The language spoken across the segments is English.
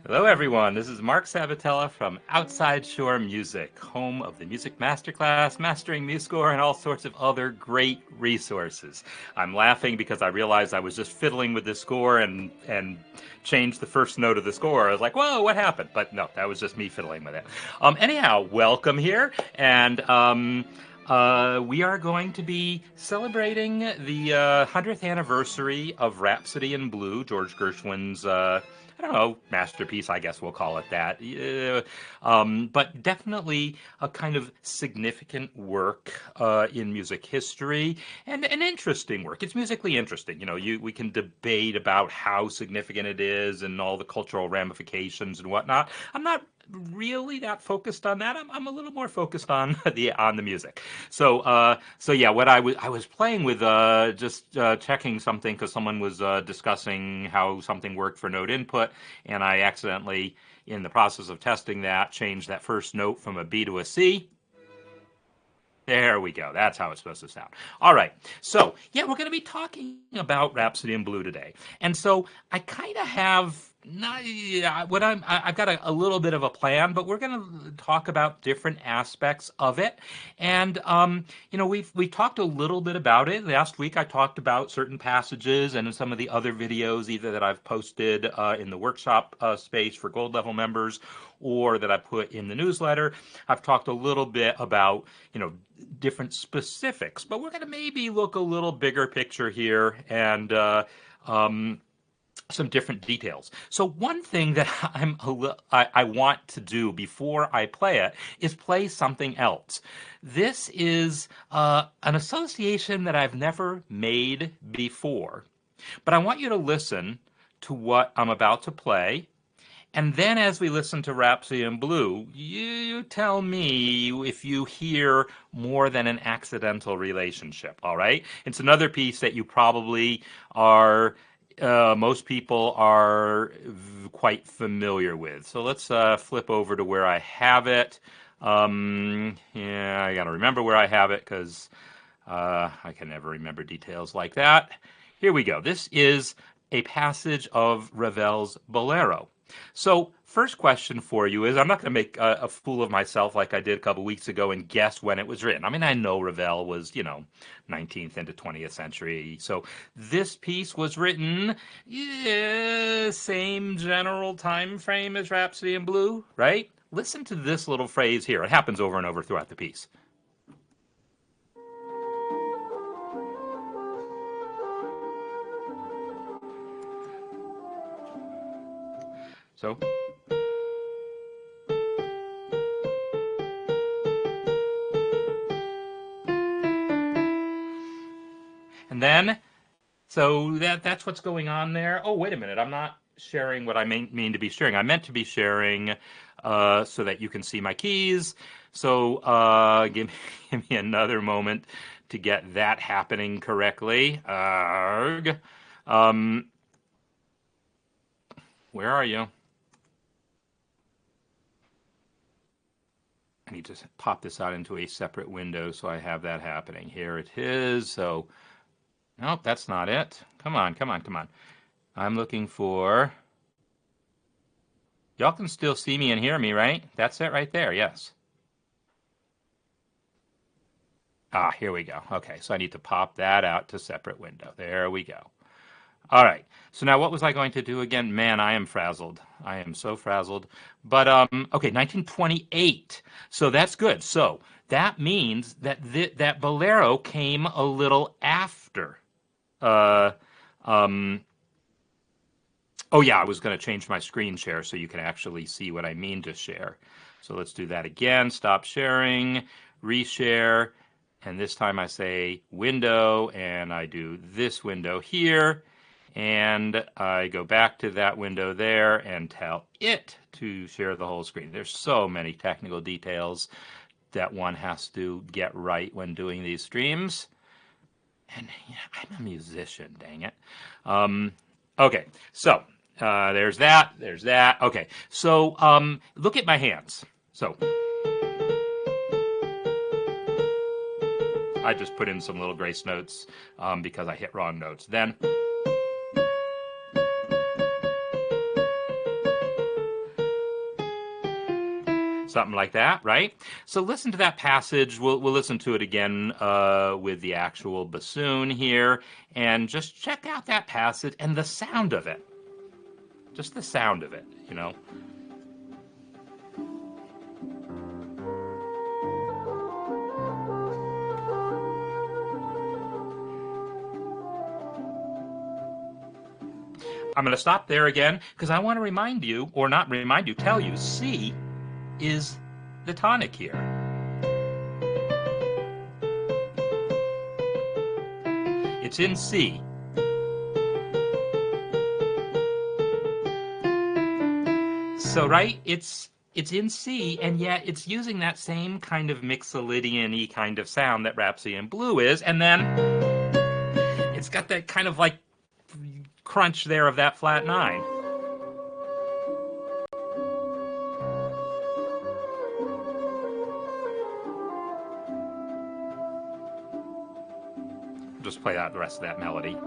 Hello, everyone. This is Marc Sabatella from Outside Shore Music, home of the Music Masterclass, Mastering MuseScore, and all sorts of other great resources. I'm laughing because I realized I was just fiddling with the score and changed the first note of the score. I was like, "Whoa, what happened?" But no, that was just me fiddling with it. Anyhow, welcome here, and we are going to be celebrating the 100th anniversary of Rhapsody in Blue, George Gershwin's I don't know, masterpiece, I guess we'll call it that. But definitely a kind of significant work in music history and an interesting work. It's musically interesting. We can debate about how significant it is and all the cultural ramifications and whatnot. I'm not really that focused on that. I'm a little more focused on the music. So yeah, what I was playing with just checking something because someone was discussing how something worked for note input, and I accidentally, in the process of testing that, changed that first note from a B to a C. There we go. That's how it's supposed to sound. All right. So, yeah, we're going to be talking about Rhapsody in Blue today. And so I kind of have not what I've got a little bit of a plan, but we're going to talk about different aspects of it. And we talked a little bit about it last week. I talked about certain passages and in some of the other videos, either that I've posted in the workshop space for gold level members, or that I put in the newsletter. I've talked a little bit about different specifics, but we're going to maybe look a little bigger picture here and some different details. So one thing that I want to do before I play it is play something else. This is an association that I've never made before, but I want you to listen to what I'm about to play. And then as we listen to Rhapsody in Blue, you tell me if you hear more than an accidental relationship, all right? It's another piece that you probably are, most people are quite familiar with. So let's flip over to where I have it. Yeah, I got to remember where I have it because I can never remember details like that. Here we go. This is a passage of Ravel's Bolero. So, first question for you is I'm not going to make a fool of myself like I did a couple weeks ago and guess when it was written. I mean, I know Ravel was, 19th into 20th century. So, this piece was written, yeah, same general time frame as Rhapsody in Blue, right? Listen to this little phrase here. It happens over and over throughout the piece. So, and then So that's what's going on there. Oh, wait a minute. I'm not sharing what I mean to be sharing. I meant to be sharing so that you can see my keys. So give me another moment to get that happening correctly. Um, where are you? I need to pop this out into a separate window so I have that happening. Here it is. So, nope, that's not it. Come on, come on, come on. I'm looking for. Y'all can still see me and hear me, right? That's it right there, yes. Ah, here we go. Okay, so I need to pop that out to separate window. There we go. All right. So now what was I going to do again? Man, I am frazzled. I am so frazzled. But okay, 1928. So that's good. So that means that that Bolero came a little after. Uh, um, Oh yeah, I was going to change my screen share so you can actually see what I mean to share. So let's do that again. Stop sharing, reshare, and this time I say window, and I do this window here, and I go back to that window there and tell it to share the whole screen. There's so many technical details that one has to get right when doing these streams. And yeah, I'm a musician, dang it. Okay, so there's that. There's that. Okay, so look at my hands. So I just put in some little grace notes because I hit wrong notes. Then Something like that, right? So listen to that passage. We'll listen to it again with the actual bassoon here, and just check out that passage and the sound of it. Just the sound of it, you know. I'm going to stop there again because I want to remind you, or not remind you, tell you, C is the tonic here. It's in C. So, right, it's in C, and yet it's using that same kind of Mixolydian-y kind of sound that Rhapsody in Blue is, and then it's got that kind of like crunch there of that flat nine. Just play out the rest of that melody.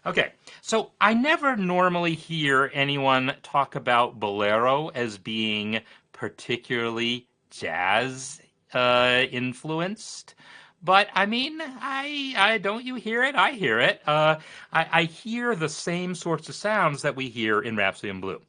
Okay, so I never normally hear anyone talk about bolero as being particularly jazz influenced. But I mean, I don't you hear it? I hear it. I hear the same sorts of sounds that we hear in Rhapsody in Blue.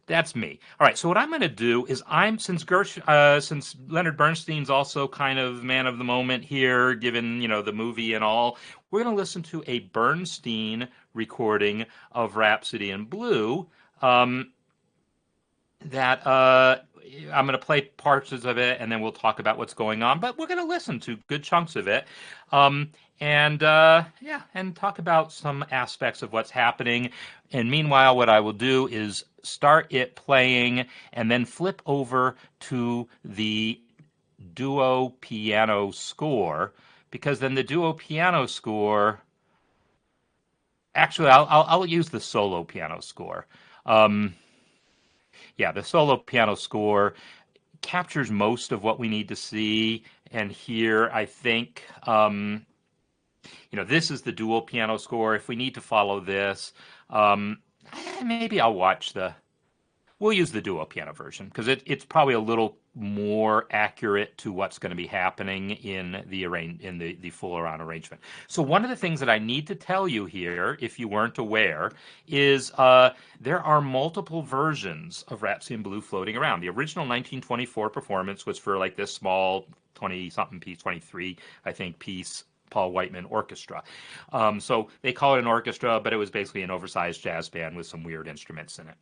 That's me. All right. So what I'm going to do is since Leonard Bernstein's also kind of man of the moment here, given the movie and all, we're going to listen to a Bernstein recording of Rhapsody in Blue. That I'm going to play parts of it, and then we'll talk about what's going on. But we're going to listen to good chunks of it, and talk about some aspects of what's happening. And meanwhile, what I will do is start it playing, and then flip over to the duo piano score, because then the duo piano score. Actually, I'll use the solo piano score. Yeah, the solo piano score captures most of what we need to see and hear, I think. This is the dual piano score. If we need to follow this, maybe we'll use the duo piano version because it's probably a little more accurate to what's going to be happening in the full around arrangement. So one of the things that I need to tell you here, if you weren't aware, is there are multiple versions of Rhapsody in Blue floating around. The original 1924 performance was for like this small 20-something piece, 23, I think, piece Paul Whiteman orchestra. So they call it an orchestra, but it was basically an oversized jazz band with some weird instruments in it.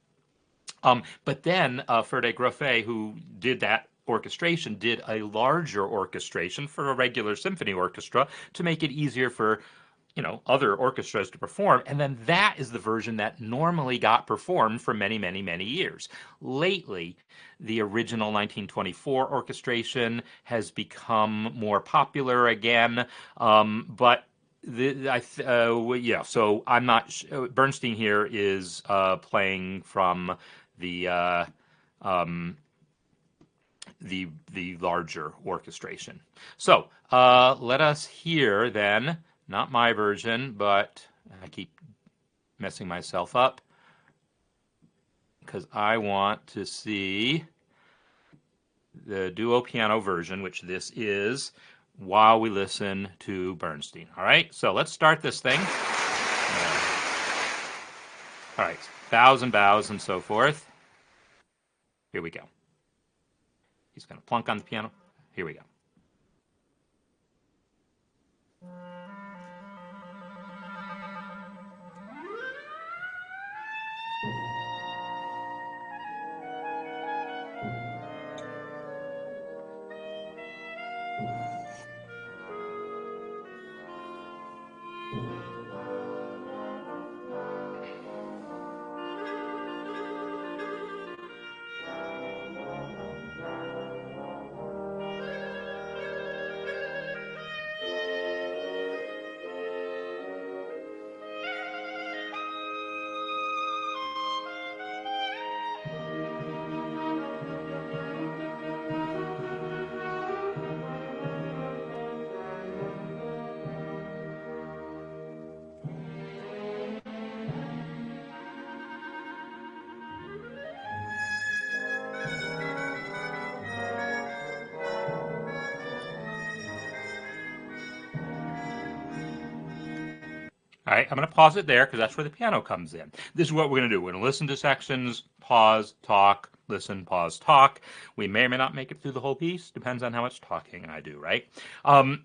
But then Ferde Groffet, who did that orchestration, did a larger orchestration for a regular symphony orchestra to make it easier for other orchestras to perform. And then that is the version that normally got performed for many, many, many years. Lately, the original 1924 orchestration has become more popular again, but so I'm not. Bernstein here is playing from the larger orchestration. So let us hear then, not my version, but I keep messing myself up because I want to see the duo piano version, which this is, while we listen to Bernstein. All right, so let's start this thing. All right, bows and bows and so forth. Here we go. He's going to plunk on the piano. Here we go. All right, I'm going to pause it there because that's where the piano comes in. This is what we're going to do. We're going to listen to sections, pause, talk, listen, pause, talk. We may or may not make it through the whole piece. Depends on how much talking I do, right? Um,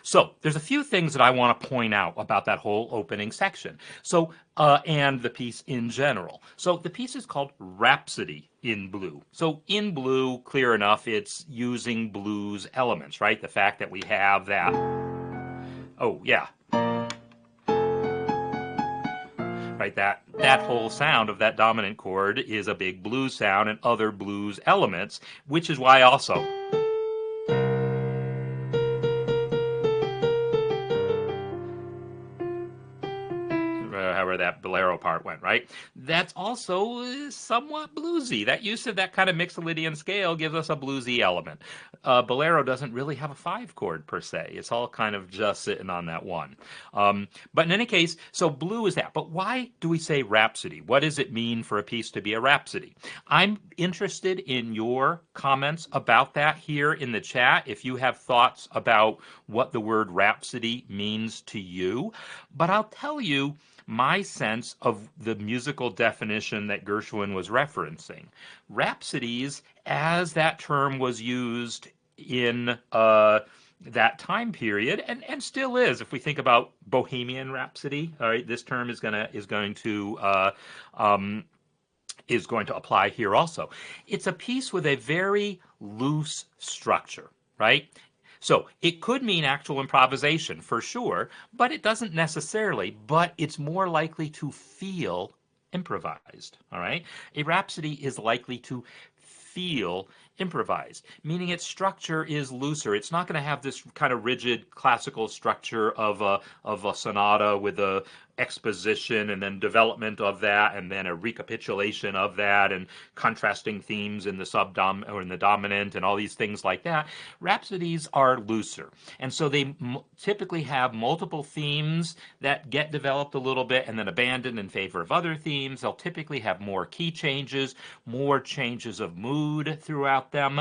so there's a few things that I want to point out about that whole opening section. So, and the piece in general. So the piece is called Rhapsody in Blue. So in blue, clear enough, it's using blues elements, right? The fact that we have that. Oh, yeah. Right, that whole sound of that dominant chord is a big blues sound and other blues elements, which is why also however that bolero part went, right? That's also somewhat bluesy. That use of that kind of Mixolydian scale gives us a bluesy element. Bolero doesn't really have a 5 chord per se. It's all kind of just sitting on that one. But in any case, so blue is that. But why do we say rhapsody? What does it mean for a piece to be a rhapsody? I'm interested in your comments about that here in the chat. If you have thoughts about what the word rhapsody means to you, but I'll tell you my sense of the musical definition that Gershwin was referencing. Rhapsodies, as that term was used in that time period, and still is. If we think about Bohemian Rhapsody, all right, this term is going to apply here also. It's a piece with a very loose structure, right? So it could mean actual improvisation for sure, but it doesn't necessarily, but it's more likely to feel improvised, all right? A rhapsody is likely to feel improvised, meaning its structure is looser. It's not going to have this kind of rigid classical structure of a sonata with a exposition and then development of that and then a recapitulation of that and contrasting themes in the subdom or in the dominant and all these things like that. Rhapsodies are looser, and so they typically have multiple themes that get developed a little bit and then abandoned in favor of other themes. They'll typically have more key changes, more changes of mood throughout them.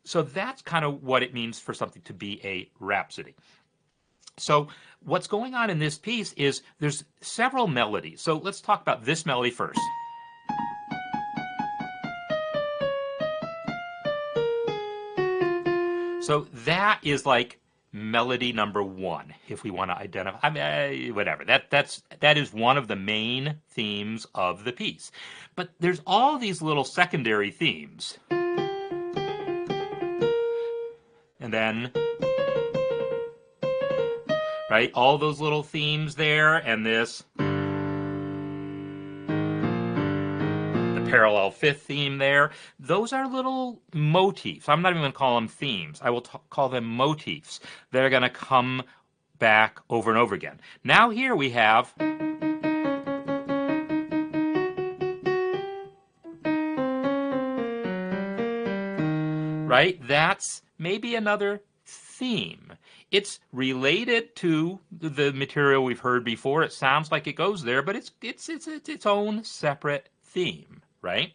So that's kind of what it means for something to be a rhapsody. So what's going on in this piece is there's several melodies. So let's talk about this melody first. So that is like melody number 1, if we want to identify. I mean, whatever. That is one of the main themes of the piece. But there's all these little secondary themes. And then, right, all those little themes there, and this. Parallel 5th theme there. Those are little motifs. I'm not even going to call them themes. I will call them motifs that are going to come back over and over again. Now here we have right? That's maybe another theme. It's related to the material we've heard before. It sounds like it goes there, but it's its own separate theme, right?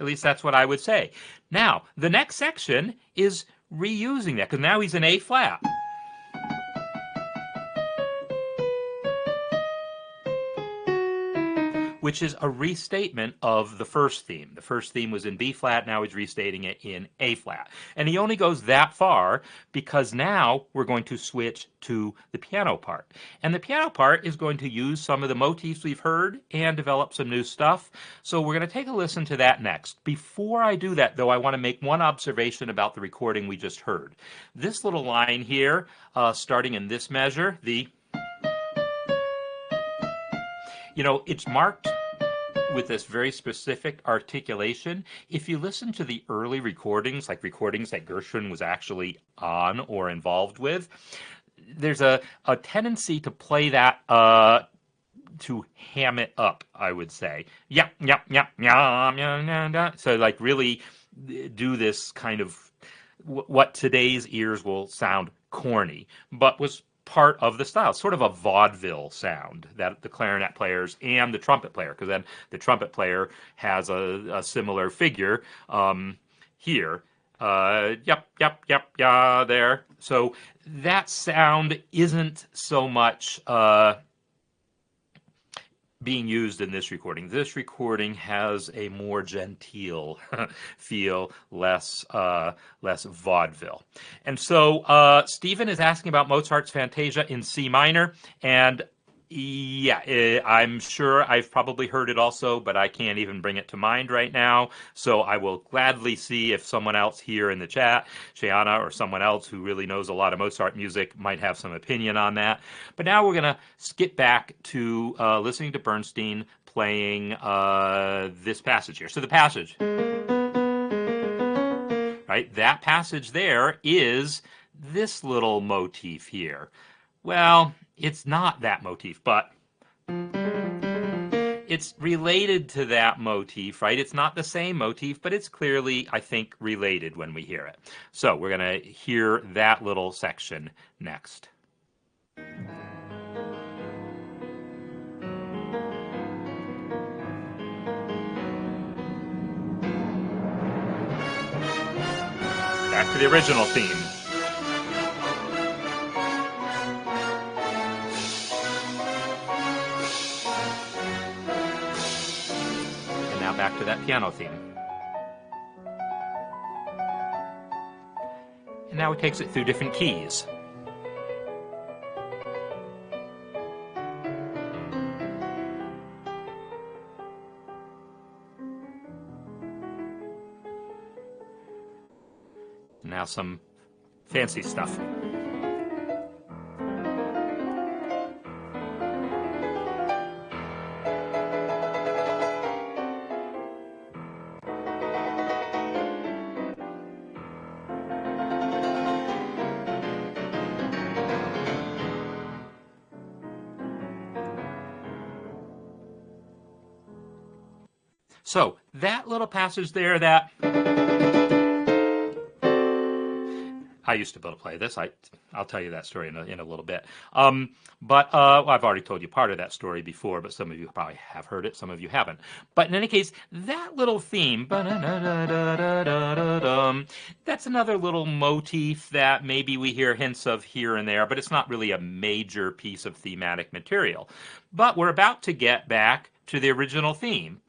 At least that's what I would say. Now, the next section is reusing that, because now he's in A flat. Which is a restatement of the first theme. The first theme was in B flat, now he's restating it in A flat. And he only goes that far because now we're going to switch to the piano part. And the piano part is going to use some of the motifs we've heard and develop some new stuff. So we're going to take a listen to that next. Before I do that, though, I want to make one observation about the recording we just heard. This little line here, starting in this measure, it's marked with this very specific articulation. If you listen to the early recordings, like recordings that Gershwin was actually on or involved with, there's a tendency to play that, to ham it up, I would say. Yep, yep, yep, yum, yum, yum, yum. So like really do this kind of what today's ears will sound corny, but was part of the style, sort of a vaudeville sound that the clarinet players and the trumpet player, because then the trumpet player has a similar figure here. Yep, yep, yep, yeah, there. So that sound isn't so much being used in this recording. This recording has a more genteel feel, less vaudeville. And so Stephen is asking about Mozart's Fantasia in C minor, and yeah, I'm sure I've probably heard it also, but I can't even bring it to mind right now. So I will gladly see if someone else here in the chat, Shayana or someone else who really knows a lot of Mozart music, might have some opinion on that. But now we're going to skip back to listening to Bernstein playing this passage here. So the passage, right? That passage there is this little motif here. Well, it's not that motif, but it's related to that motif, right? It's not the same motif, but it's clearly, I think, related when we hear it. So we're going to hear that little section next. Back to the original theme. Back to that piano theme. And now it takes it through different keys. Now some fancy stuff. So that little passage there that I used to be able to play this. I'll tell you that story in a little bit. But I've already told you part of that story before, but some of you probably have heard it, some of you haven't. But in any case, that little theme, that's another little motif that maybe we hear hints of here and there, but it's not really a major piece of thematic material. But we're about to get back to the original theme.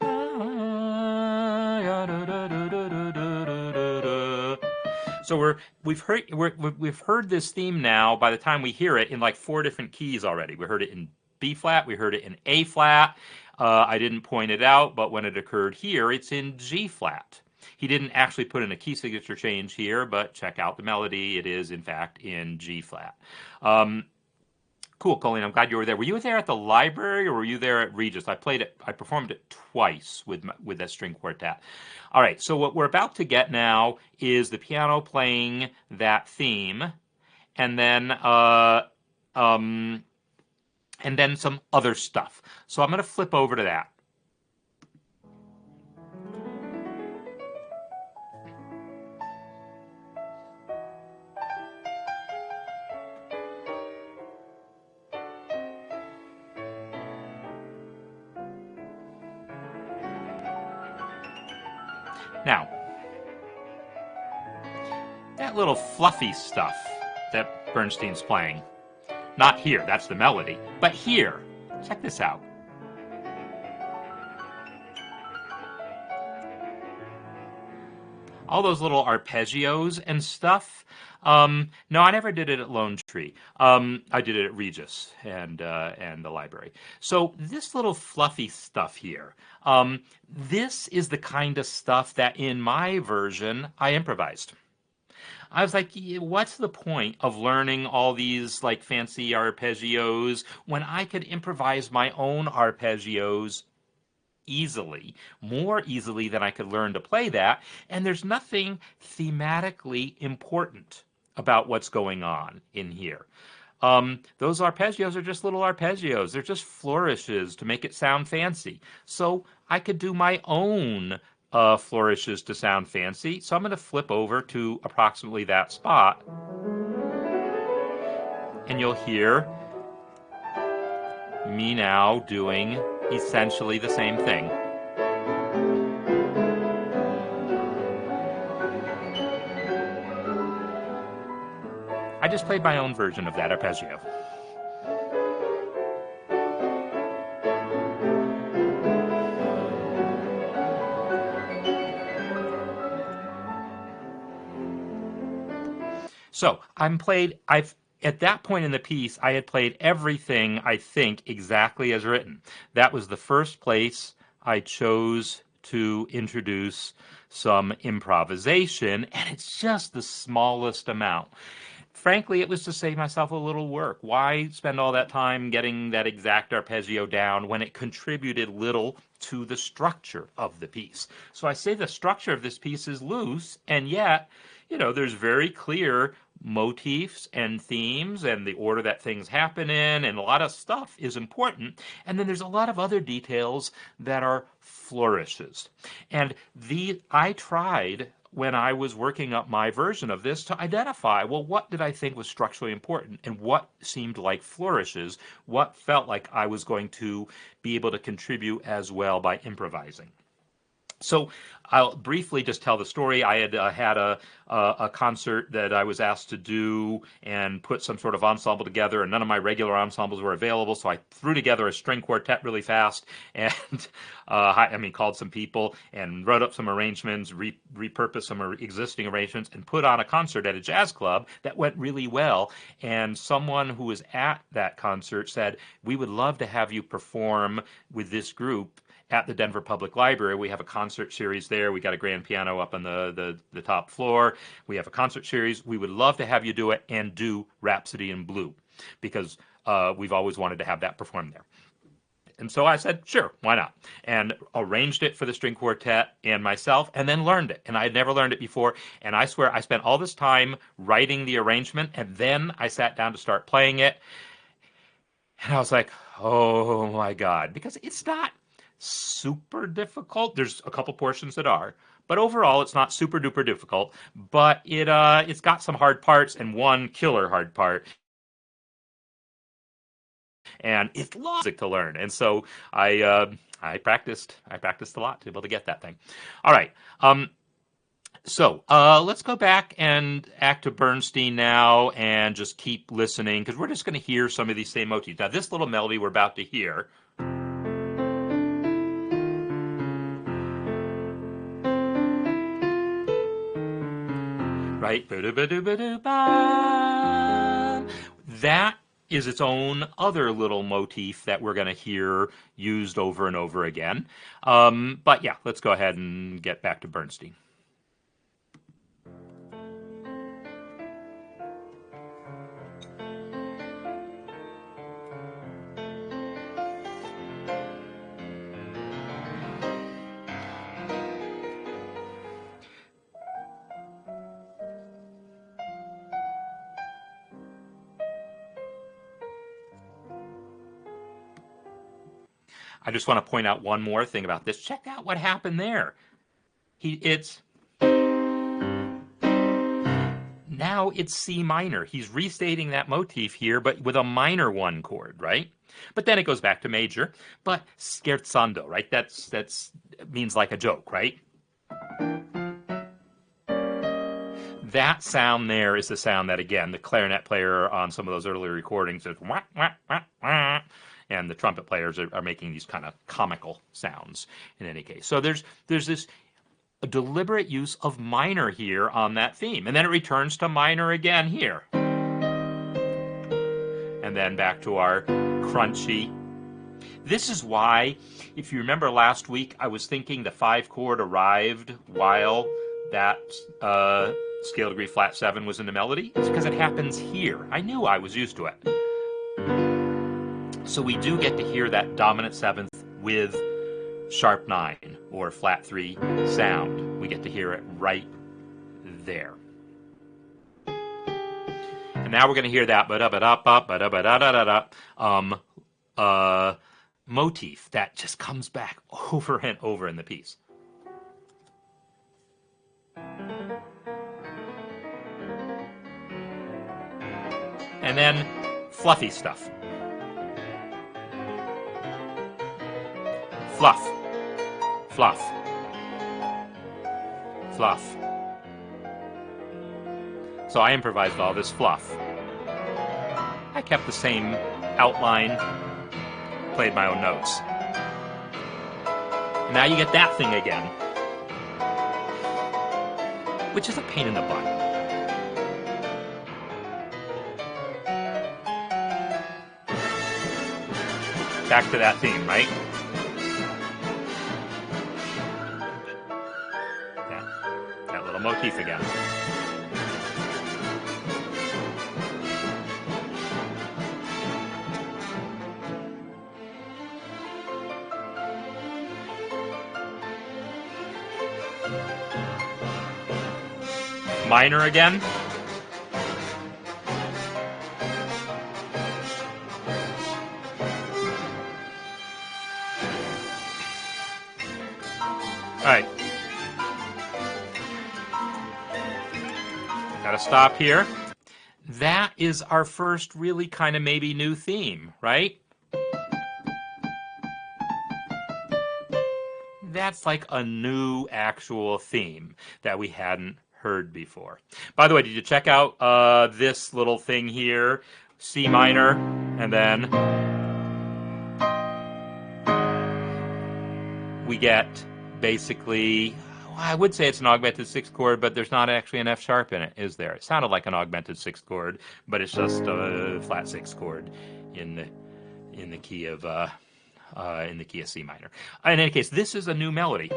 So we've heard this theme now. By the time we hear it in like 4 different keys already. We heard it in B flat. We heard it in A flat. I didn't point it out, but when it occurred here, it's in G flat. He didn't actually put in a key signature change here, but check out the melody. It is in fact in G flat. Cool, Colleen. I'm glad you were there. Were you there at the library or were you there at Regis? I performed it twice with that string quartet. All right. So what we're about to get now is the piano playing that theme, and then some other stuff. So I'm going to flip over to that. Now, that little fluffy stuff that Bernstein's playing, not here, that's the melody, but here, check this out. All those little arpeggios and stuff. No, I never did it at Lone Tree. I did it at Regis and the library. So this little fluffy stuff here, this is the kind of stuff that in my version I improvised. I was like, what's the point of learning all these like fancy arpeggios when I could improvise my own arpeggios easily, more easily than I could learn to play that, and there's nothing thematically important about what's going on in here. Those arpeggios are just little arpeggios. They're just flourishes to make it sound fancy. So I could do my own flourishes to sound fancy. So I'm going to flip over to approximately that spot, and you'll hear me now doing essentially the same thing. I just played my own version of that arpeggio. So at that point in the piece, I had played everything, I think, exactly as written. That was the first place I chose to introduce some improvisation, and it's just the smallest amount. Frankly, it was to save myself a little work. Why spend all that time getting that exact arpeggio down when it contributed little to the structure of the piece? So I say the structure of this piece is loose, and yet, there's very clear motifs and themes and the order that things happen in, and a lot of stuff is important. And then there's a lot of other details that are flourishes. And I tried when I was working up my version of this to identify, well, what did I think was structurally important and what seemed like flourishes, what felt like I was going to be able to contribute as well by improvising. So I'll briefly just tell the story. I had had a concert that I was asked to do and put some sort of ensemble together, and none of my regular ensembles were available, so I threw together a string quartet really fast and called some people and wrote up some arrangements, repurposed some existing arrangements, and put on a concert at a jazz club that went really well. And someone who was at that concert said, "We would love to have you perform with this group at the Denver Public Library. We have a concert series there. We got a grand piano up on the top floor. We have a concert series. We would love to have you do it and do Rhapsody in Blue because we've always wanted to have that performed there." And so I said, sure, why not? And arranged it for the string quartet and myself, and then learned it. And I had never learned it before. And I swear I spent all this time writing the arrangement, and then I sat down to start playing it. And I was like, oh my God, because it's not super difficult. There's a couple portions that are, but overall it's not super duper difficult. But it's got some hard parts and one killer hard part, and it's logic to learn. And so I practiced a lot to be able to get that thing. All right. So let's go back and act to Bernstein now and just keep listening because we're just going to hear some of these same motifs. Now, this little melody we're about to hear. Right? That is its own other little motif that we're going to hear used over and over again. But yeah, let's go ahead and get back to Bernstein. I just want to point out one more thing about this. Check out what happened there. Now it's C minor. He's restating that motif here, but with a minor one chord, right? But then it goes back to major. But scherzando, right? That's means like a joke, right? That sound there is the sound that, again, the clarinet player on some of those early recordings is wah, wah, wah, wah. And the trumpet players are making these kind of comical sounds in any case. So there's this a deliberate use of minor here on that theme. And then it returns to minor again here. And then back to our crunchy. This is why, if you remember last week, I was thinking the 5 chord arrived while that scale degree flat 7 was in the melody. It's because it happens here. I knew I was used to it. So we do get to hear that dominant 7th with sharp 9 or flat 3 sound. We get to hear it right there. And now we're going to hear that motif that just comes back over and over in the piece. And then fluffy stuff. Fluff, fluff, fluff. So I improvised all this fluff. I kept the same outline, played my own notes. And now you get that thing again, which is a pain in the butt. Back to that theme, right? That little motif again. Minor again. All right. Gotta stop here. That is our first really kind of maybe new theme, right? That's like a new actual theme that we hadn't heard before. By the way, did you check out this little thing here? C minor, and then we get basically, I would say it's an augmented sixth chord, but there's not actually an F sharp in it, is there? It sounded like an augmented sixth chord, but it's just a flat sixth chord in the key of C minor. In any case, this is a new melody.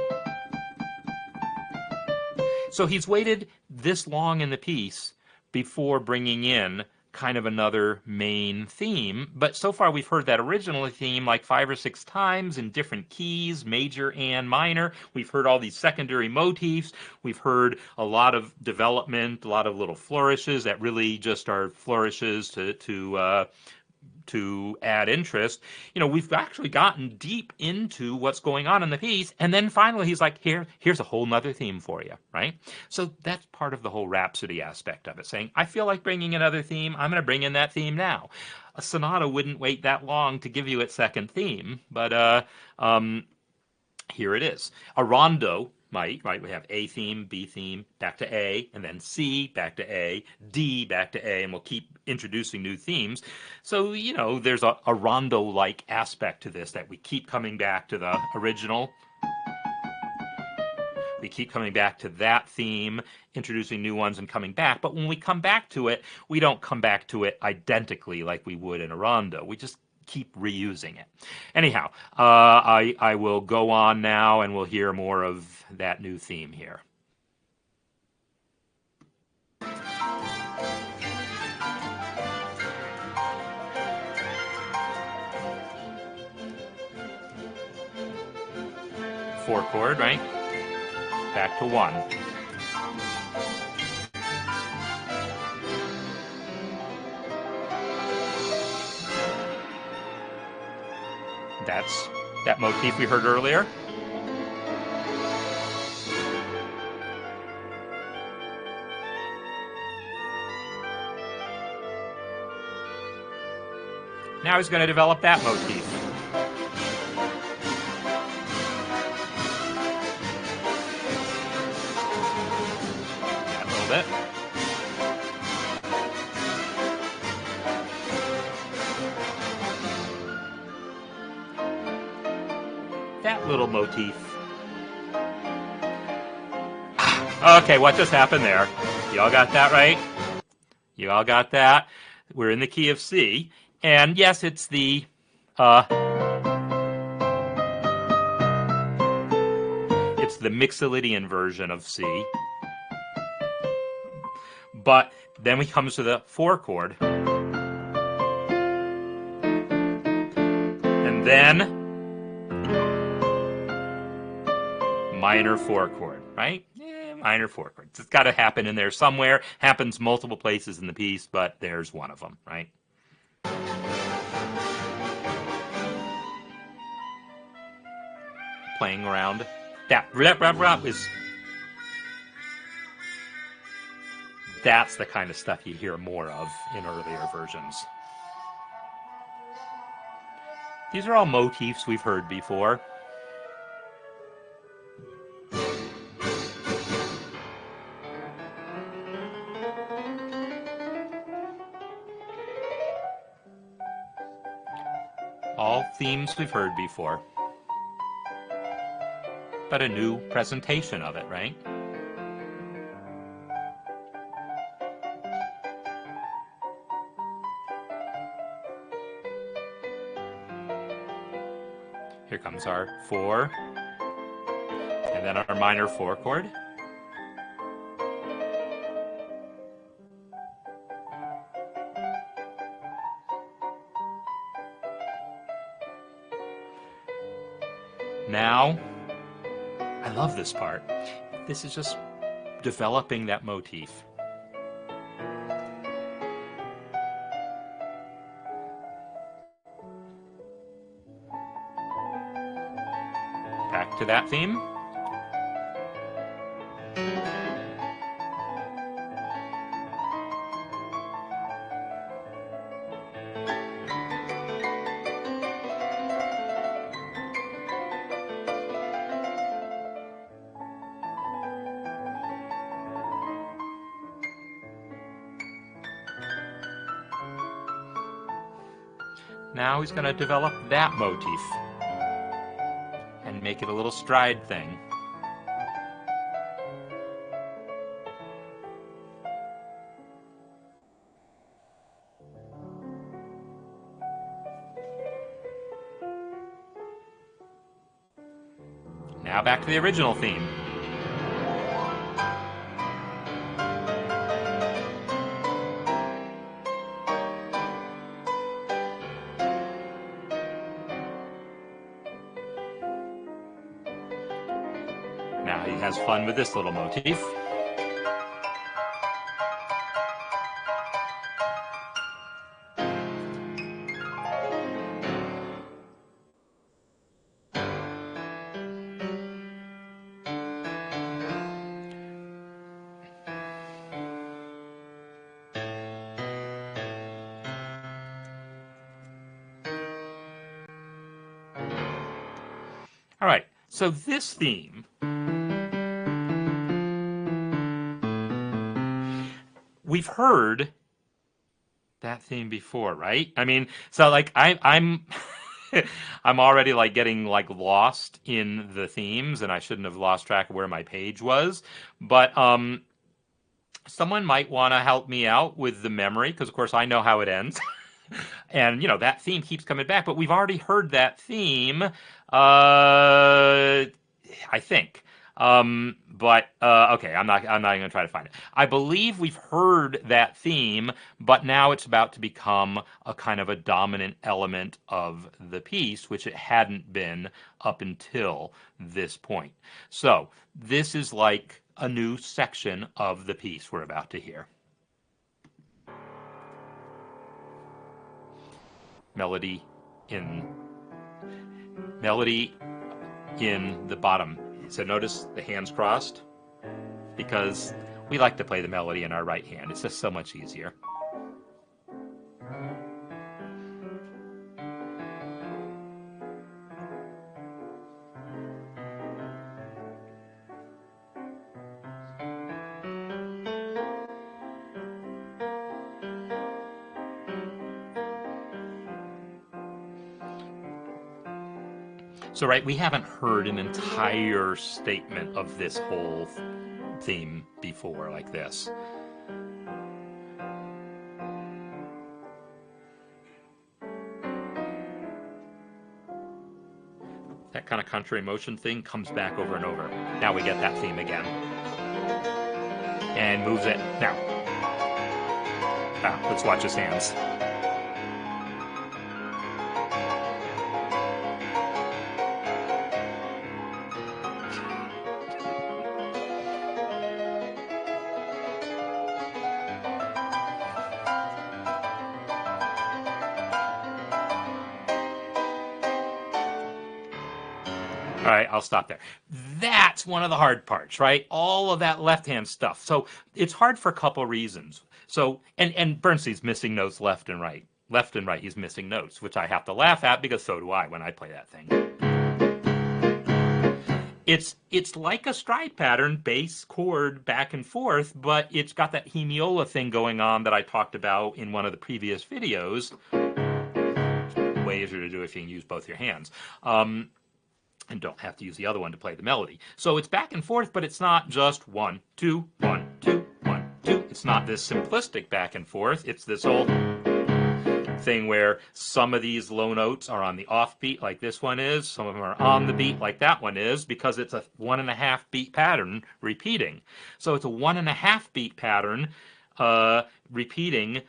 So he's waited this long in the piece before bringing in kind of another main theme, but so far we've heard that original theme like 5 or 6 times in different keys, major and minor. We've heard all these secondary motifs. We've heard a lot of development, a lot of little flourishes that really just are flourishes to add interest. You know, we've actually gotten deep into what's going on in the piece, and then finally he's like, here's a whole nother theme for you, right? So that's part of the whole Rhapsody aspect of it, saying, I feel like bringing another theme, I'm going to bring in that theme now. A sonata wouldn't wait that long to give you its second theme, but here it is. A rondo might, right? We have A theme, B theme, back to A, and then C, back to A, D, back to A, and we'll keep introducing new themes. So, you know, there's a rondo-like aspect to this that we keep coming back to the original. We keep coming back to that theme, introducing new ones and coming back. But when we come back to it, we don't come back to it identically like we would in a rondo. We just keep reusing it. Anyhow, I will go on now and we'll hear more of that new theme here. Four chord, right? Back to 1. That's that motif we heard earlier. Now he's going to develop that motif. That little bit. That little motif. Okay, what just happened there? You all got that right? You all got that? We're in the key of C, and yes, it's the Mixolydian version of C. But then we come to the 4 chord, and then minor 4 chord, right? Minor 4 chord. It's got to happen in there somewhere. Happens multiple places in the piece, but there's one of them, right? Playing around. That is. That's the kind of stuff you hear more of in earlier versions. These are all motifs we've heard before. All themes we've heard before. But a new presentation of it, right? Here comes our 4, and then our minor 4 chord. Now, I love this part. This is just developing that motif. Back to that theme. Now he's going to develop that motif and make it a little stride thing. Now back to the original theme. Now he has fun with this little motif. All right, so this theme, we've heard that theme before, right? I mean, so like I'm I'm already like getting like lost in the themes, and I shouldn't have lost track of where my page was. But someone might want to help me out with the memory, because of course I know how it ends. And, you know, that theme keeps coming back, but we've already heard that theme, I think. Okay, I'm not even going to try to find it. I believe we've heard that theme, but now it's about to become a kind of a dominant element of the piece, which it hadn't been up until this point. So this is like a new section of the piece we're about to hear. Melody in the bottom. So notice the hands crossed, because we like to play the melody in our right hand. It's just so much easier. So, right, we haven't heard an entire statement of this whole theme before like this. That kind of contrary motion thing comes back over and over. Now we get that theme again. And moves it. Now. Let's watch his hands. All right, I'll stop there. That's one of the hard parts, right? All of that left-hand stuff. So it's hard for a couple reasons. So, and Bernstein's missing notes left and right. Left and right, he's missing notes, which I have to laugh at because so do I when I play that thing. It's like a stride pattern, bass, chord, back and forth, but it's got that hemiola thing going on that I talked about in one of the previous videos. Way easier to do if you can use both your hands. And don't have to use the other one to play the melody. So it's back and forth, but it's not just 1, 2, 1, 2, 1, 2. It's not this simplistic back and forth. It's this whole thing where some of these low notes are on the offbeat like this one is, some of them are on the beat like that one is, because it's a 1.5 beat pattern repeating. So it's a 1.5 beat pattern repeating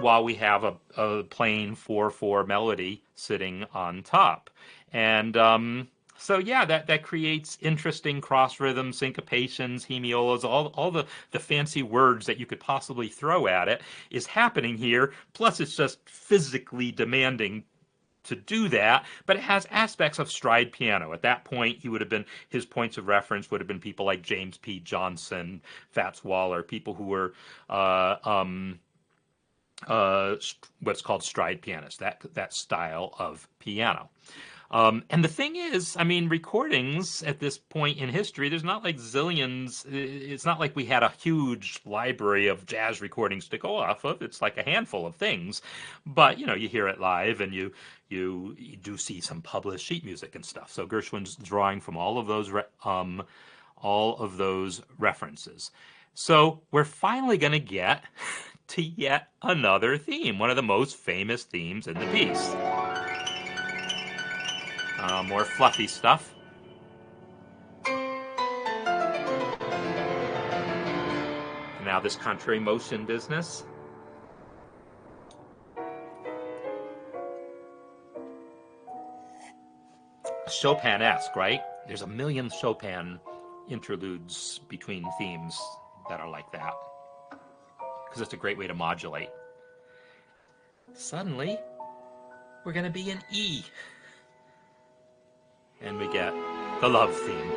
while we have a plain 4/4 melody sitting on top. And so yeah, that creates interesting cross rhythms, syncopations, hemiolas, all the fancy words that you could possibly throw at it is happening here. Plus, it's just physically demanding to do that, but it has aspects of stride piano. At that point, his points of reference would have been people like James P. Johnson, Fats Waller, people who were what's called stride pianists, that style of piano. And the thing is, I mean, recordings at this point in history, there's not like zillions. It's not like we had a huge library of jazz recordings to go off of. It's like a handful of things. But, you hear it live and you do see some published sheet music and stuff. So Gershwin's drawing from all of those references. So we're finally going to get to yet another theme, one of the most famous themes in the piece. More fluffy stuff. And now this contrary motion business. Chopin-esque, right? There's a million Chopin interludes between themes that are like that, because it's a great way to modulate. Suddenly, we're going to be in E. And we get the love theme.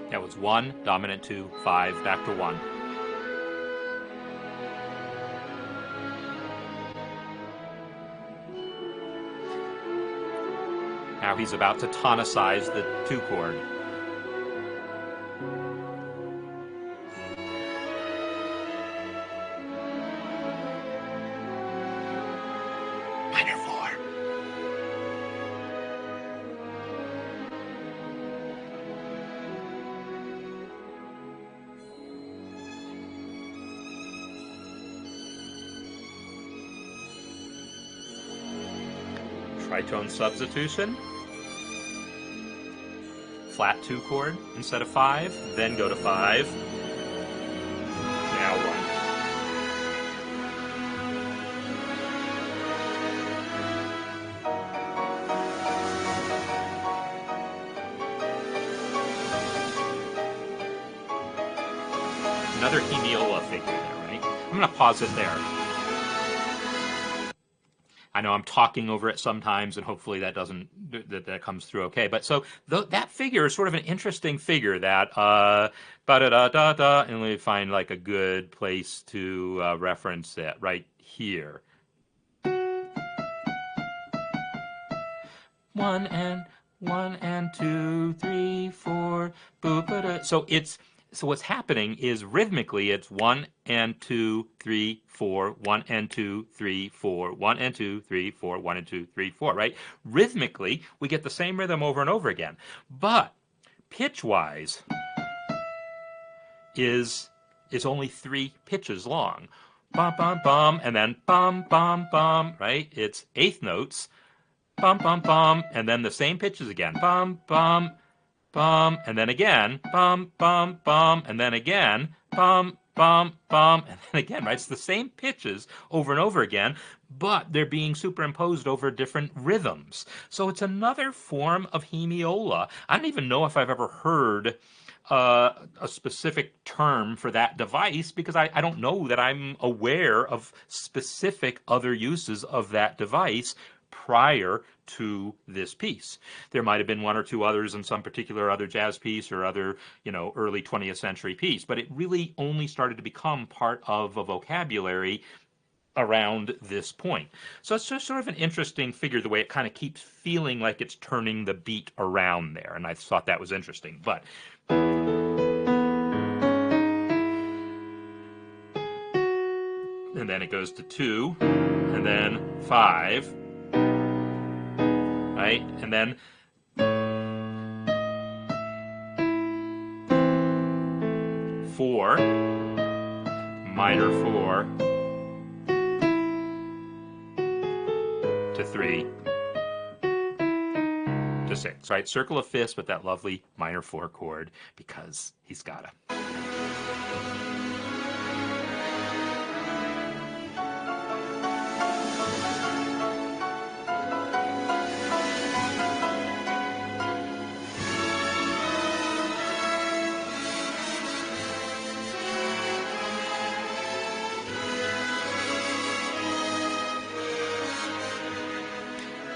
That was 1, dominant 2, 5, back to 1. Now he's about to tonicize the 2 chord. Minor 4. Tritone substitution. Flat 2 chord instead of 5, then go to 5. Now 1. Another hemiola figure there, right? I'm going to pause it there. I know I'm talking over it sometimes, and hopefully that comes through okay. But so that figure is sort of an interesting figure. That ba-da-da-da-da, and we find like a good place to reference it right here. 1 and 2, 3, 4. Boop, ba-da. So what's happening is rhythmically it's 1 and 2, 3, 4, 1 and 2, 3, 4, 1 and 2, 3, 4, 1 and 2, 3, 4, right? Rhythmically, we get the same rhythm over and over again. But pitch-wise is only 3 pitches long. Bum, bum, bum, and then bum, bum, bum, right? It's eighth notes. Bum, bum, bum, and then the same pitches again. Bum, bum, bum, and then again, bum, bum, bum, and then again, bum, bum, bum, and then again, right? It's the same pitches over and over again, but they're being superimposed over different rhythms. So it's another form of hemiola. I don't even know if I've ever heard a specific term for that device, because I don't know that I'm aware of specific other uses of that device prior to this piece. There might have been 1 or 2 others in some particular other jazz piece or other, early 20th century piece, but it really only started to become part of a vocabulary around this point. So it's just sort of an interesting figure, the way it kind of keeps feeling like it's turning the beat around there, and I thought that was interesting. But and and then it goes to 2, and then 5, right? And then four, minor 4 to 3 to 6, right? Circle of fifths with that lovely minor 4 chord because he's gotta.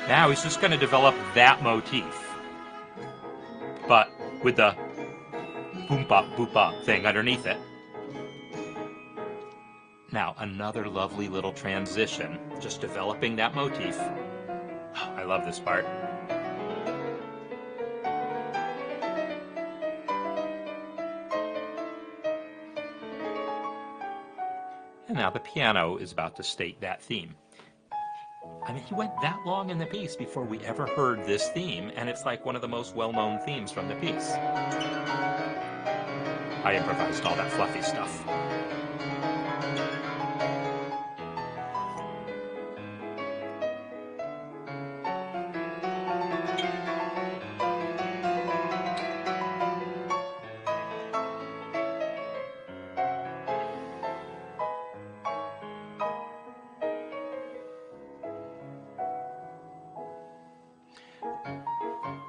Now he's just going to develop that motif, but with the boom bop boop bop thing underneath it. Now another lovely little transition, just developing that motif. Oh, I love this part. And now the piano is about to state that theme. I mean, he went that long in the piece before we ever heard this theme, and it's like one of the most well-known themes from the piece. I improvised all that fluffy stuff.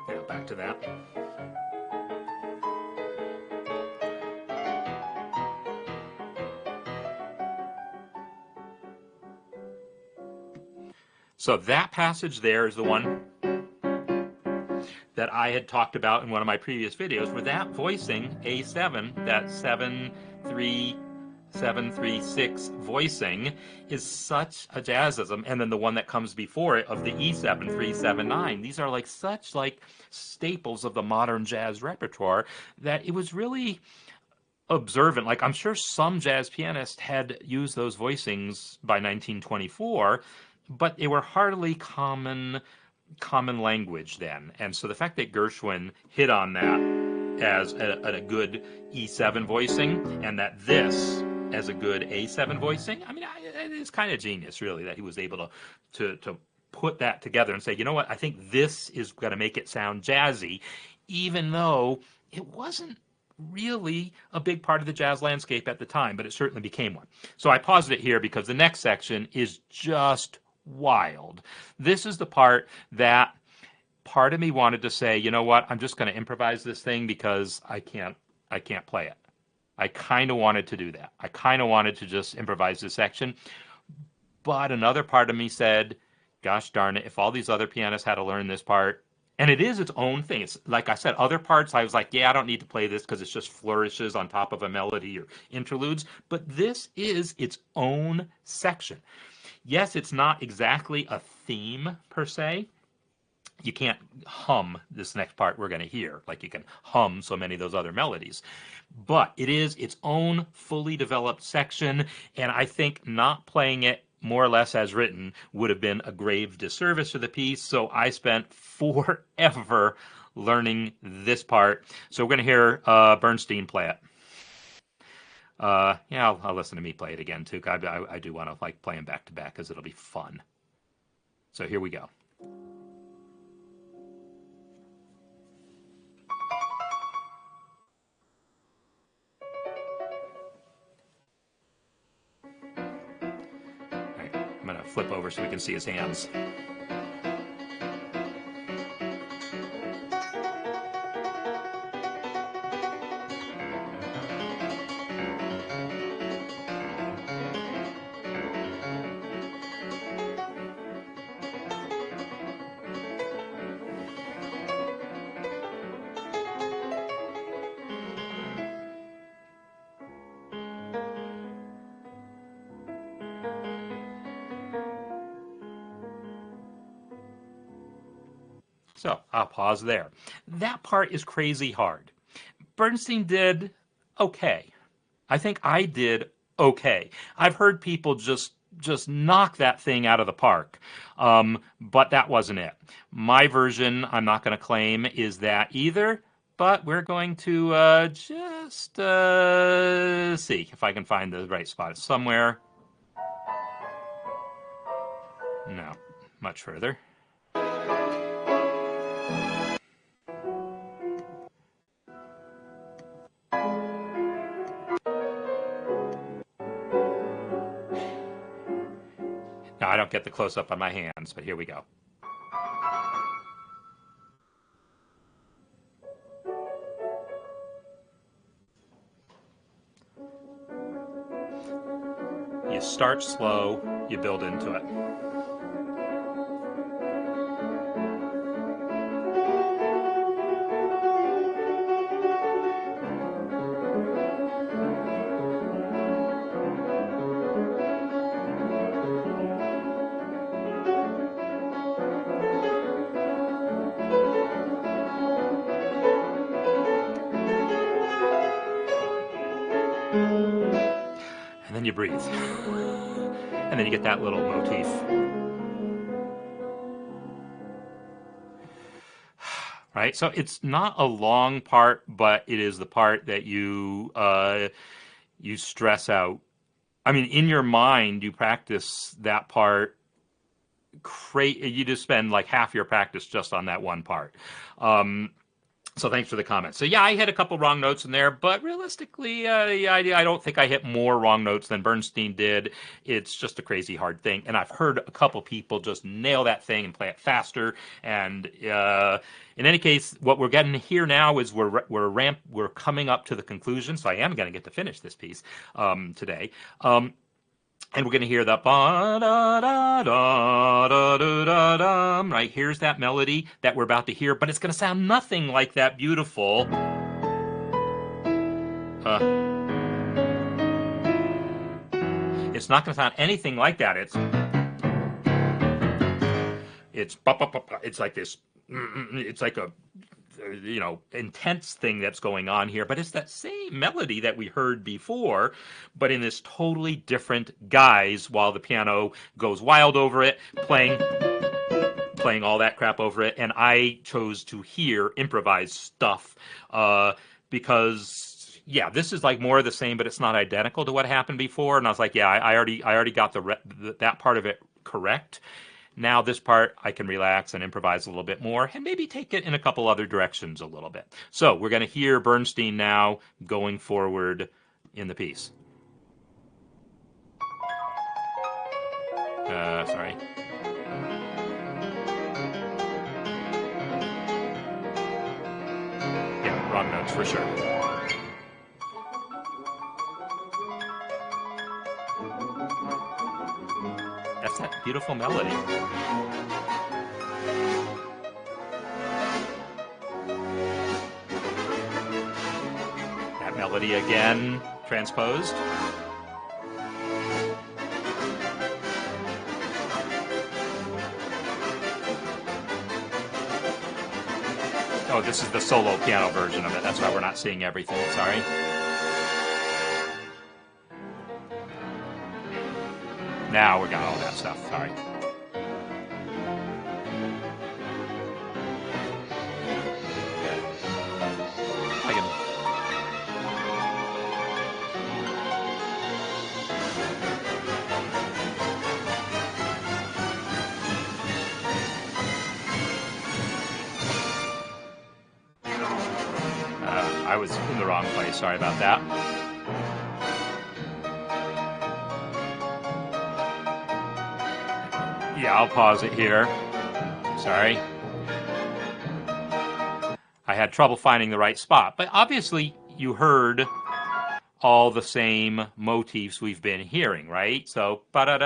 Yeah, back to that. So that passage there is the one that I had talked about in one of my previous videos, where that voicing, A7, that 7-3-7-3-6 voicing is such a jazzism. And then the one that comes before it of the E7-3-7-9, these are like such like staples of the modern jazz repertoire that it was really observant. Like, I'm sure some jazz pianists had used those voicings by 1924, but they were hardly common language then. And so the fact that Gershwin hit on that as a good E7 voicing, and that this as a good A7 voicing, I mean, it's kind of genius, really, that he was able to put that together and say, you know what, I think this is going to make it sound jazzy, even though it wasn't really a big part of the jazz landscape at the time, but it certainly became one. So I paused it here because the next section is just wild. This is the part that part of me wanted to say, you know what, I'm just going to improvise this thing because I can't play it. I kind of wanted to do that. I kind of wanted to just improvise this section. But another part of me said, gosh darn it, if all these other pianists had to learn this part, and it is its own thing. It's like I said, other parts I was like, yeah, I don't need to play this because it's just flourishes on top of a melody or interludes. But this is its own section. Yes, it's not exactly a theme per se. You can't hum this next part we're going to hear like you can hum so many of those other melodies. But it is its own fully developed section, and I think not playing it more or less as written would have been a grave disservice to the piece, so I spent forever learning this part. So we're going to hear Bernstein play it. Yeah, I'll listen to me play it again too. I do want to like play them back to back because it'll be fun. So here we go. All right, I'm going to flip over so we can see his hands. So I'll pause there. That part is crazy hard. Bernstein did okay. I think I did okay. I've heard people just knock that thing out of the park, but that wasn't it. My version, I'm not going to claim, is that either. But we're going to just see if I can find the right spot. It's somewhere. No, much further. Now, I don't get the close up on my hands, but here we go. You start slow, you build into it. And then you breathe. And then you get that little motif. Right? So it's not a long part, but it is the part that you stress out. I mean, in your mind, you practice that part. You just spend like half your practice just on that one part. So thanks for the comment. So yeah, I hit a couple wrong notes in there, but realistically, I don't think I hit more wrong notes than Bernstein did. It's just a crazy hard thing, and I've heard a couple people just nail that thing and play it faster. And in any case, what we're getting here now is we're coming up to the conclusion. So I am going to get to finish this piece today. And we're going to hear the ba-da-da-da-da-da-da-da. Right, here's that melody that we're about to hear, but it's going to sound nothing like that beautiful. It's not going to sound anything like that. It's like this. It's like a intense thing that's going on here, but it's that same melody that we heard before, but in this totally different guise, while the piano goes wild over it, playing all that crap over it. And I chose to hear improvised stuff because this is like more of the same, but it's not identical to what happened before. And I was like, I already got that part of it correct. Now this part, I can relax and improvise a little bit more and maybe take it in a couple other directions a little bit. So we're going to hear Bernstein now going forward in the piece. Sorry. Yeah, wrong notes for sure. That's that beautiful melody. That melody again, transposed. Oh, this is the solo piano version of it. That's why we're not seeing everything. Sorry. Now we got all that stuff. Sorry. I was in the wrong place. Sorry about that. Yeah, I'll pause it here. Sorry. I had trouble finding the right spot, but obviously you heard all the same motifs we've been hearing, right? So, right,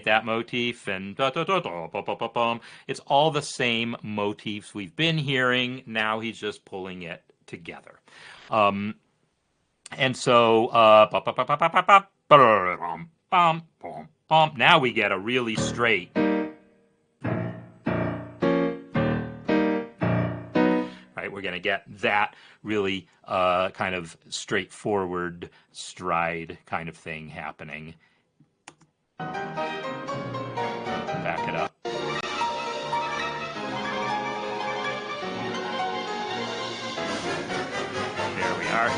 that motif and it's all the same motifs we've been hearing. Now he's just pulling it together. And so, now we get a really straight. right? We're going to get that really kind of straightforward stride kind of thing happening. Back it up. There we are.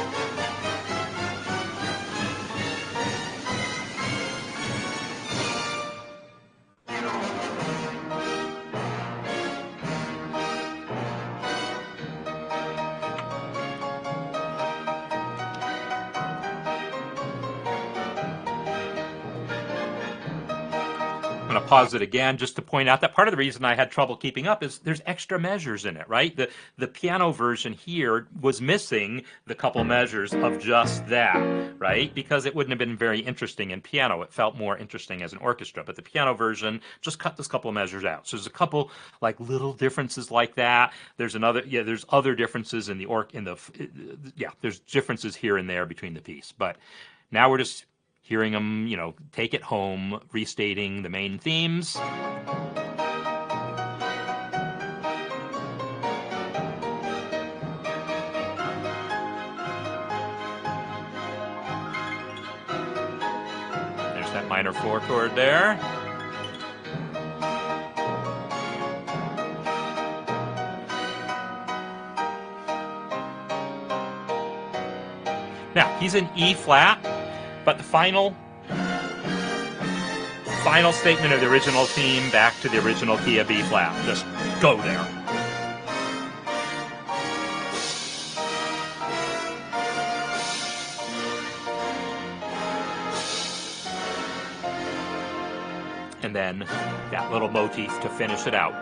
I'm going to pause it again just to point out that part of the reason I had trouble keeping up is there's extra measures in it, right? The piano version here was missing the couple measures of just that, right? Because it wouldn't have been very interesting in piano. It felt more interesting as an orchestra, but the piano version just cut this couple of measures out. So there's a couple like little differences like that. There's other differences in there's differences here and there between the piece. But now we're just hearing them, take it home, restating the main themes. There's that minor 4 chord there. Now, he's in E flat, but the final statement of the original theme back to the original key of B flat. Just go there. And then that little motif to finish it out.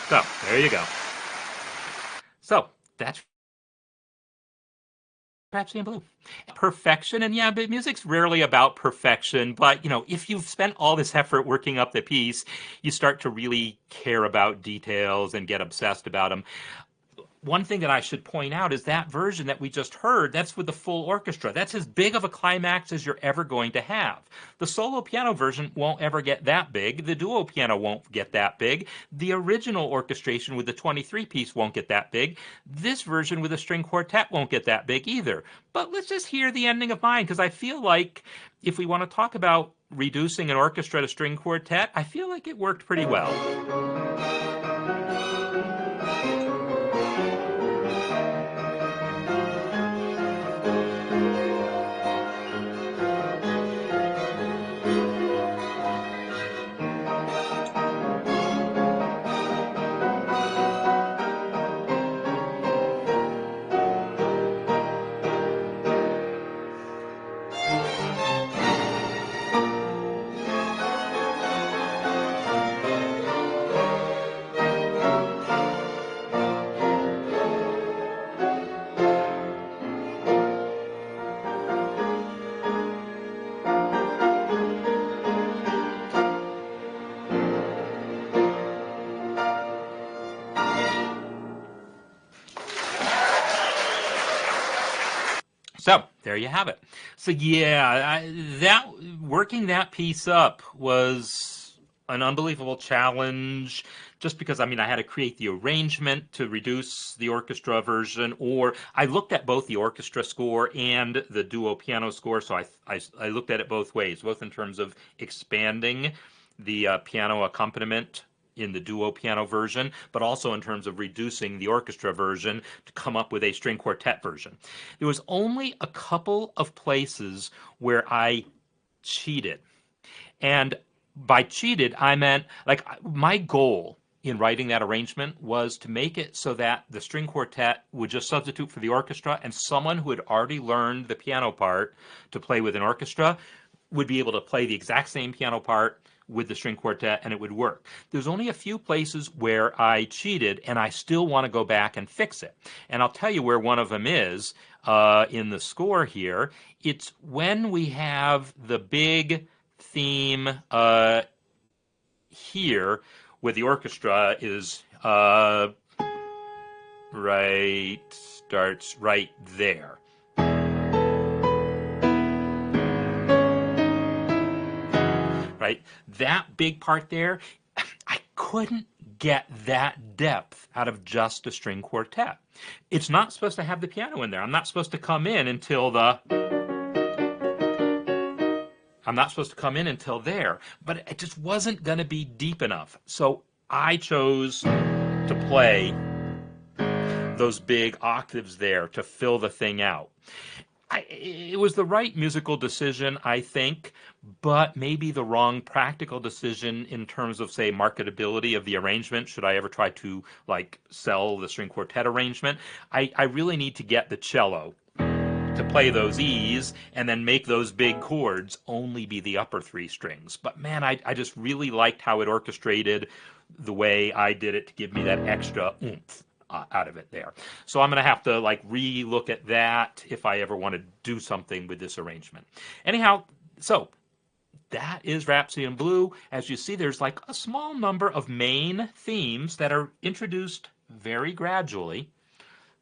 So, there you go. So, that's Rhapsody in Blue. Perfection, and yeah, but music's rarely about perfection, but, if you've spent all this effort working up the piece, you start to really care about details and get obsessed about them. One thing that I should point out is that version that we just heard, that's with the full orchestra. That's as big of a climax as you're ever going to have. The solo piano version won't ever get that big. The duo piano won't get that big. The original orchestration with the 23-piece won't get that big. This version with a string quartet won't get that big either. But let's just hear the ending of mine, because I feel like if we want to talk about reducing an orchestra to string quartet, I feel like it worked pretty well. So there you have it. So yeah, working that piece up was an unbelievable challenge. Just because I had to create the arrangement to reduce the orchestra version, or I looked at both the orchestra score and the duo piano score. So I looked at it both ways, both in terms of expanding the piano accompaniment in the duo piano version, but also in terms of reducing the orchestra version to come up with a string quartet version. There was only a couple of places where I cheated. And by cheated, I meant, like, my goal in writing that arrangement was to make it so that the string quartet would just substitute for the orchestra, and someone who had already learned the piano part to play with an orchestra would be able to play the exact same piano part with the string quartet, and it would work. There's only a few places where I cheated, and I still want to go back and fix it. And I'll tell you where one of them is in the score here. It's when we have the big theme here, where the orchestra is starts right there. right? That big part there, I couldn't get that depth out of just a string quartet. It's not supposed to have the piano in there. I'm not supposed to come in until there, but it just wasn't going to be deep enough. So I chose to play those big octaves there to fill the thing out. It was the right musical decision, I think, but maybe the wrong practical decision in terms of, say, marketability of the arrangement. Should I ever try to like sell the string quartet arrangement? I really need to get the cello to play those E's and then make those big chords only be the upper three strings. But man, I just really liked how it orchestrated the way I did it to give me that extra oomph out of it there. So I'm going to have to like re-look at that if I ever want to do something with this arrangement. Anyhow, so that is Rhapsody in Blue. As you see, there's like a small number of main themes that are introduced very gradually.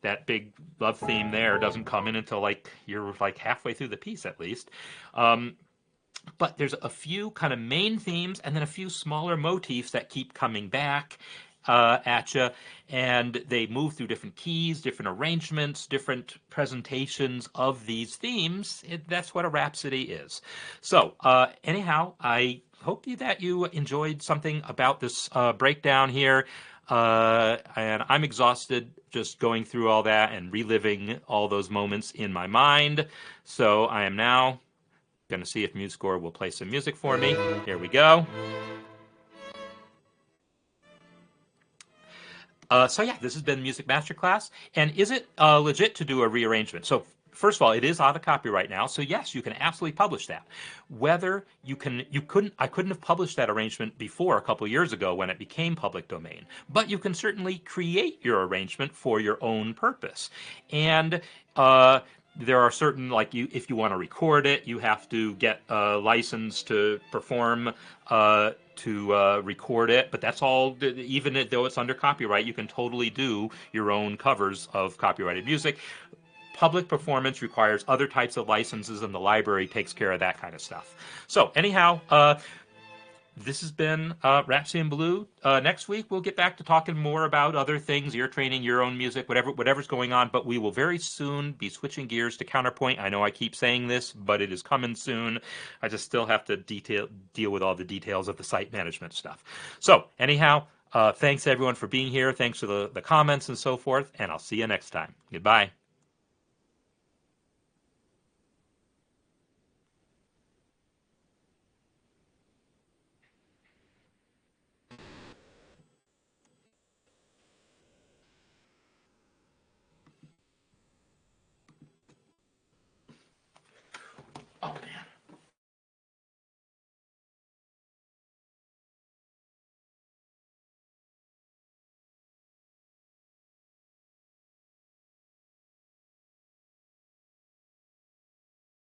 That big love theme there doesn't come in until like you're like halfway through the piece at least. But there's a few kind of main themes and then a few smaller motifs that keep coming back at you, and they move through different keys, different arrangements, different presentations of these themes. That's what a rhapsody is. So anyhow, I hope that you enjoyed something about this breakdown here. And I'm exhausted just going through all that and reliving all those moments in my mind. So I am now going to see if MuseScore will play some music for me. Here we go. So yeah, this has been Music Masterclass. And is it legit to do a rearrangement? So first of all, it is out of copyright now, so yes, you can absolutely publish that. Whether I couldn't have published that arrangement before a couple years ago when it became public domain, but you can certainly create your arrangement for your own purpose. And there are certain, like if you want to record it, you have to get a license to perform to record it, but that's all, even though it's under copyright, you can totally do your own covers of copyrighted music. Public performance requires other types of licenses, and the library takes care of that kind of stuff. So anyhow, this has been Rhapsody in Blue. Next week, we'll get back to talking more about other things, ear training, your own music, whatever's going on. But we will very soon be switching gears to Counterpoint. I know I keep saying this, but it is coming soon. I just still have to deal with all the details of the site management stuff. So anyhow, thanks everyone for being here. Thanks for the comments and so forth. And I'll see you next time. Goodbye.